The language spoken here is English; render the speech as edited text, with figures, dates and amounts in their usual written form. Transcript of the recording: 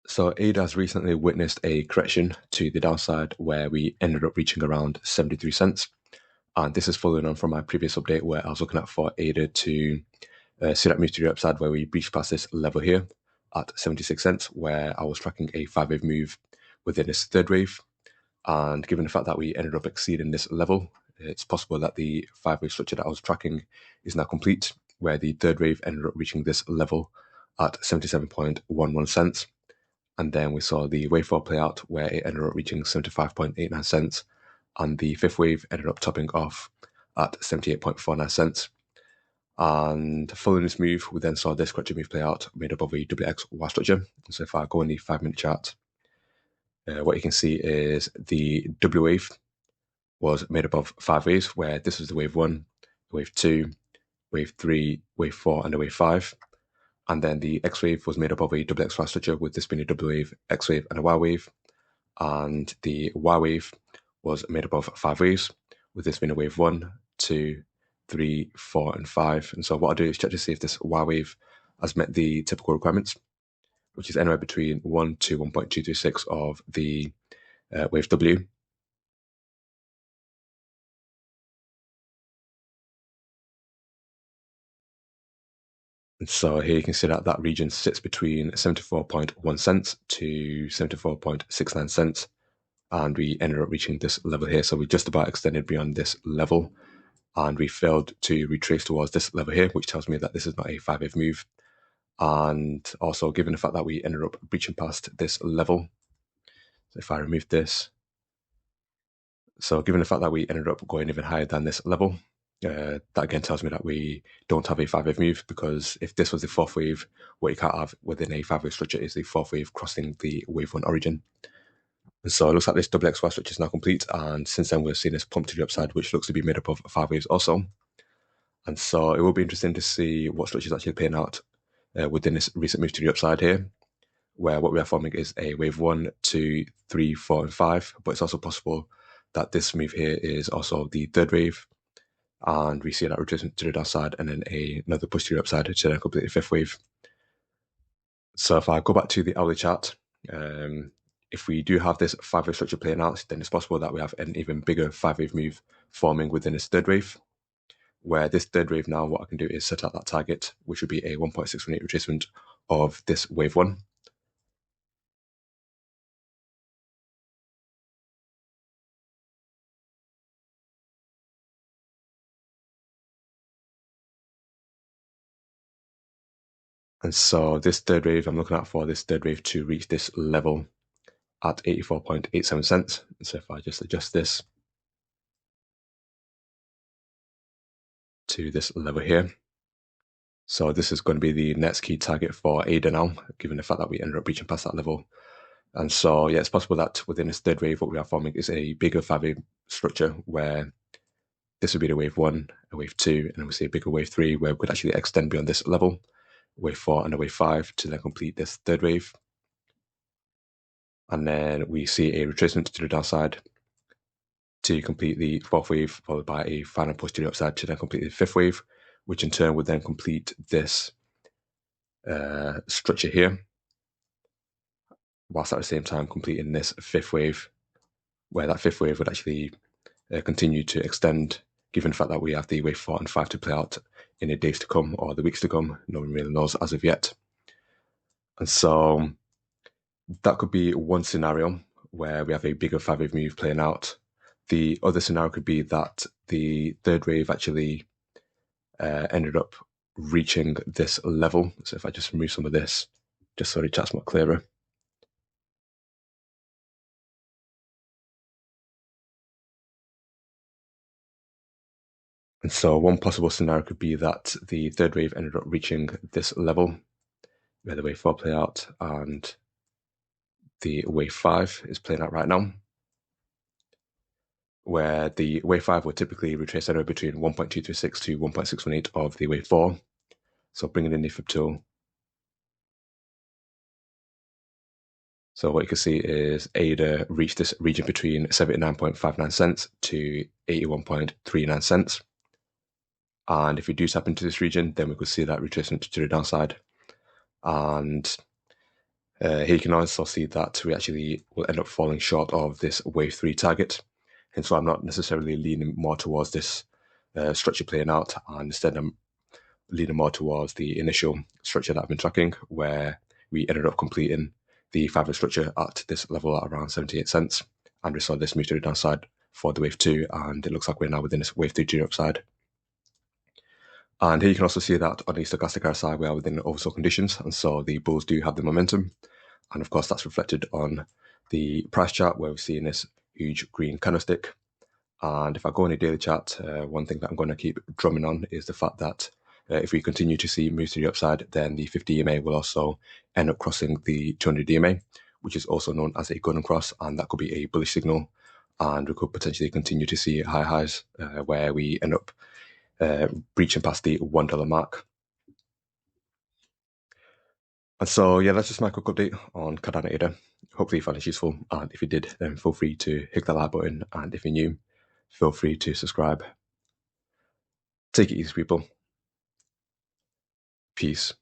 So ADA has recently witnessed a correction to the downside where we ended up reaching around 73 cents. And this is following on from my previous update where I was looking at for ADA to see that move to the upside where we breached past this level here at 76 cents, where I was tracking a 5-wave move within this third wave. And given the fact that we ended up exceeding this level, it's possible that the 5-wave structure that I was tracking is now complete, where the third wave ended up reaching this level at 77.11 cents. And then we saw the wave 4 play out where it ended up reaching 75.89 cents. And the fifth wave ended up topping off at 78.49 cents. And following this move, we then saw this correction move play out made up of a WXY structure. So if I go on the 5-minute chart, what you can see is the W wave was made up of 5 waves, where this was the wave 1, wave 2, wave 3, wave 4, and the wave 5. And then the X wave was made up of a WXY structure, with this being a W wave, X wave, and a Y wave. And the Y wave was made up of 5 waves, with this being a wave 1, 2, 3, 4, and 5. And so what I'll do is check to see if this Y wave has met the typical requirements, which is anywhere between 1 to 1.226 of the wave W. And so here you can see that that region sits between 74.1 cents to 74.69 cents. And we ended up reaching this level here. So we just about extended beyond this level. And we failed to retrace towards this level here, which tells me that this is not a 5-wave move. And also, given the fact that we ended up breaching past this level, so if I remove this, so given the fact that we ended up going even higher than this level, that again tells me that we don't have a 5-wave move, because if this was the 4th wave, what you can't have within a 5-wave structure is the 4th wave crossing the wave 1 origin. And so it looks like this WXY structure is now complete, and since then we've seen this pump to the upside, which looks to be made up of 5 waves also. And so it will be interesting to see what structure is actually playing out within this recent move to the upside here, where what we are forming is a wave 1, 2, 3, 4, and 5. But it's also possible that this move here is also the third wave, and we see that retracement to the downside and then another push to the upside to then complete the 5th wave. So if I go back to the hourly chart, if we do have this 5-wave structure playing out, then it's possible that we have an even bigger 5-wave move forming within this third wave, where this third wave now, what I can do is set out that target, which would be a 1.618 retracement of this wave 1. And so this third wave, I'm looking out for this third wave to reach this level at 84.87 cents. And so if I just adjust this to this level here, so this is going to be the next key target for ADA now, given the fact that we ended up reaching past that level. And so, yeah, it's possible that within this third wave, what we are forming is a bigger 5-wave structure, where this would be the wave 1, a wave 2, and then we see a bigger wave 3, where we could actually extend beyond this level, wave 4 and a wave 5, to then complete this third wave. And then we see a retracement to the downside to complete the 4th wave, followed by a final push to the upside to then complete the 5th wave, which in turn would then complete this structure here, whilst at the same time completing this 5th wave, where that 5th wave would actually continue to extend, given the fact that we have the wave 4 and 5 to play out in the days to come or the weeks to come. No one really knows as of yet. And so that could be one scenario where we have a bigger 5-wave move playing out. The other scenario could be that the third wave actually ended up reaching this level. So if I just remove some of this, just so the chat's more clearer. And so one possible scenario could be that the third wave ended up reaching this level, where the wave 4 play out and the wave 5 is playing out right now, where the wave 5 would typically retrace anywhere between 1.226 to 1.618 of the wave 4. So bringing in the fib tool. So what you can see is ADA reached this region between 79.59 cents to 81.39 cents. And if we do tap into this region, then we could see that retracement to the downside. And Here you can also see that we actually will end up falling short of this wave 3 target. And so I'm not necessarily leaning more towards this structure playing out, and instead I'm leaning more towards the initial structure that I've been tracking, where we ended up completing the 5-hour structure at this level at around 78 cents. And we saw this move to the downside for the wave 2, and it looks like we're now within this wave 3 to the upside. And here you can also see that on the stochastic RSI, we are within oversold conditions, and so the bulls do have the momentum. And of course, that's reflected on the price chart, where we're seeing this huge green candlestick. And if I go on a daily chart, one thing that I'm going to keep drumming on is the fact that if we continue to see moves to the upside, then the 50 EMA will also end up crossing the 200 EMA, which is also known as a golden cross, and that could be a bullish signal. And we could potentially continue to see high highs where we end up breaching past the $1 mark. And so, yeah, that's just my quick update on Cardano ADA. Hopefully you found it useful, and if you did, then feel free to hit that like button, and if you're new, feel free to subscribe. Take it easy, people. Peace.